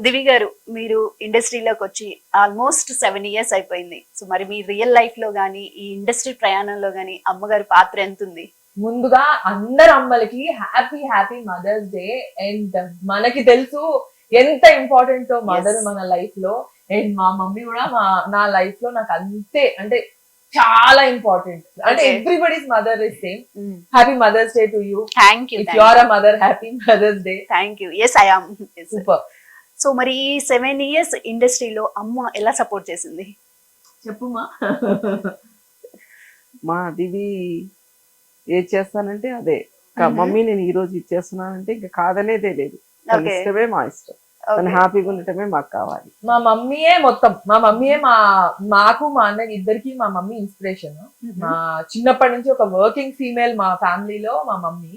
దివి గారు, మీరు ఇండస్ట్రీలోకి వచ్చి ఆల్మోస్ట్ 7 years అయిపోయింది. సో మరి మీ రియల్ లైఫ్ లో గానీ ఈ ఇండస్ట్రీ ప్రయాణంలో గానీ అమ్మగారి పాత్ర ఎంత ఉంది? ముందుగా అందరు అమ్మలకి happy happy mother's day. And మనకి తెలుసు ఎంత ఇంపార్టెంట్ మదర్ మన లైఫ్ లో. అండ్ మా మమ్మీ కూడా నా లైఫ్ లో నాకు అంతే అంటే చాలా ఇంపార్టెంట్. అంటే everybody's mother is same. Happy mother's day to you. Thank you. If you are a mother, happy mother's day. Thank you. Yes I am. Super. So మరి ఈ 7 years ఇండస్ట్రీలో అమ్మ ఎలా సపోర్ట్ చేసింది? చెప్పుమా. మా దివి ఏది చేస్తానంటే అదే. మమ్మీ నేను ఈ రోజు ఇచ్చేస్తున్నానంటే ఇంకా కాదనేదే లేదు. తన ఇష్టమే మా ఇష్టం. తను హ్యాపీగా ఉండటమే మాకు కావాలి. మా మమ్మీయే మొత్తం. మా మమ్మీయే మాకు మా అన్నకి ఇద్దరికి మా మమ్మీ ఇన్స్పిరేషన్. మా చిన్నప్పటి నుంచి ఒక వర్కింగ్ ఫీమేల్ మా ఫ్యామిలీలో మా మమ్మీ.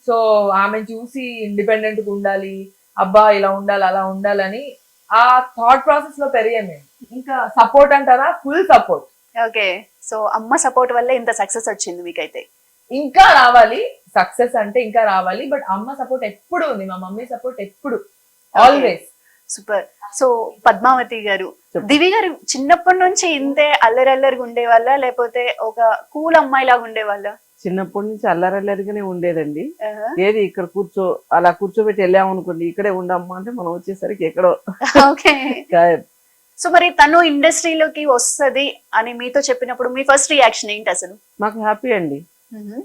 సో ఆమె చూసి ఇండిపెండెంట్ గా ఉండాలి, అబ్బా ఇలా ఉండాలి అలా ఉండాలని ఆ థాట్ ప్రాసెస్ లో పెరిగాం మేము. ఇంకా సపోర్ట్ అంటారా, ఫుల్ సపోర్ట్. ఓకే. సో అమ్మ సపోర్ట్ వల్ల ఇంత సక్సెస్ వచ్చింది మీకైతే. ఇంకా రావాలి సక్సెస్ అంటే, ఇంకా రావాలి. బట్ అమ్మ సపోర్ట్ ఎప్పుడు ఉంది, మా మమ్మీ సపోర్ట్ ఎప్పుడు, ఆల్వేస్. సూపర్. సో పద్మావతి గారు, దివి గారు చిన్నప్పటి నుంచి ఇంతే అల్లరల్లరిగా ఉండేవాళ్ళ, లేకపోతే ఒక కూల్ అమ్మాయి లాగా ఉండేవాళ్ళ? చిన్నప్పటి నుంచి అల్లరల్లరిగానే ఉండేదండి. ఏది ఇక్కడ అలా కూర్చోబెట్టి వెళ్ళామనుకోండి, ఇక్కడే ఉండమ్మా అంటే మనం వచ్చేసరికి ఎక్కడో. ఓకే. సో మరి తను ఇండస్ట్రీలోకి వస్తది అని మీతో చెప్పినప్పుడు మీ ఫస్ట్ రియాక్షన్ ఏంటి అసలు? మాకు హ్యాపీ అండి.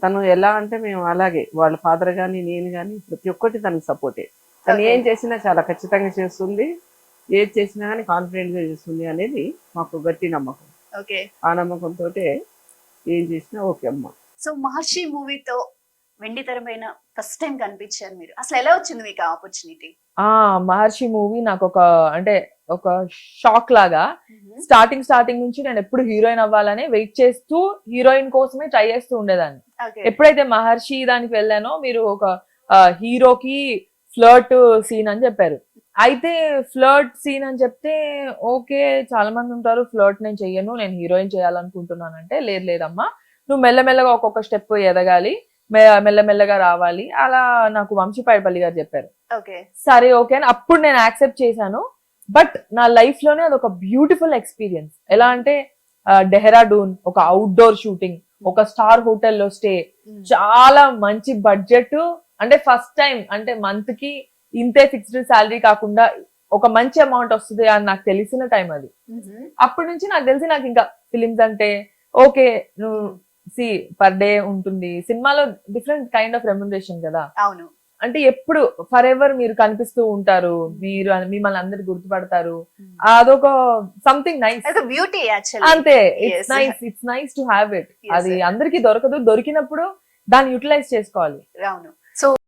తను ఎలా అంటే మేము అలాగే, వాళ్ళ ఫాదర్ గాని నేను గాని ప్రతి ఒక్కటి తనకు సపోర్టే. తను ఏం చేసినా చాలా ఖచ్చితంగా చేస్తుంది, ఏది చేసినా కానీ కాన్ఫిడెంట్ గా చేస్తుంది అనేది మాకు గట్టి నమ్మకం. ఓకే. ఆ నమ్మకంతో ఏం చేసినా ఓకే అమ్మ. సో మహర్షి మూవీతో వెండి తెర పైన ఫస్ట్ టైం కనిపించారు మీరు. అసలు ఎలా వచ్చింది మీకు ఆ ఆపర్చునిటీ? మహర్షి మూవీ నాకు ఒక షాక్ లాగా. స్టార్టింగ్ నుంచి నేను ఎప్పుడు హీరోయిన్ అవ్వాలని వెయిట్ చేస్తూ హీరోయిన్ కోసమే ట్రై చేస్తూ ఉండేదాన్ని. ఎప్పుడైతే మహర్షి దానికి వెళ్ళానో, మీరు ఒక హీరోకి ఫ్లర్ట్ సీన్ అని చెప్పారు. అయితే ఫ్లర్ట్ సీన్ అని చెప్తే ఓకే, చాలా మంది ఉంటారు ఫ్లర్ట్ నేను చెయ్యను, నేను హీరోయిన్ చేయాలనుకుంటున్నానంటే, లేదమ్మా నువ్వు మెల్లమెల్లగా ఒక్కొక్క స్టెప్ ఎదగాలి, మెల్లమెల్లగా రావాలి, అలా నాకు వంశీపాయపల్లి గారు చెప్పారు. సరే ఓకే అని అప్పుడు నేను యాక్సెప్ట్ చేశాను. బట్ నా లైఫ్ లోనే అది ఒక బ్యూటిఫుల్ ఎక్స్పీరియన్స్. ఎలా అంటే డెహ్రాడూన్ ఒక అవుట్డోర్ షూటింగ్, ఒక స్టార్ హోటల్లో స్టే, చాలా మంచి బడ్జెట్. అంటే ఫస్ట్ టైం అంటే మంత్ కి ఇంతే ఫిక్స్డ్ శాలరీ కాకుండా ఒక మంచి అమౌంట్ వస్తుంది అని నాకు తెలిసిన టైం అది. అప్పటి నుంచి నాకు తెలిసి నాకు ఇంకా ఫిలిమ్స్ అంటే ఓకే, నువ్వు పర్ డే ఉంటుంది, సినిమాలో డిఫరెంట్ కైండ్ ఆఫ్ రెమ్యునరేషన్ కదా. అవును. అంటే ఎప్పుడు ఫర్ ఎవర్ మీరు కనిపిస్తూ ఉంటారు, మీరు మిమ్మల్ని అందరు గుర్తుపడతారు. అదొక సంథింగ్ నైస్, బ్యూటీ అంతే. It's nice to have it. అది అందరికి దొరకదు, దొరికినప్పుడు దాన్ని యూటిలైజ్ చేసుకోవాలి. అవును. సో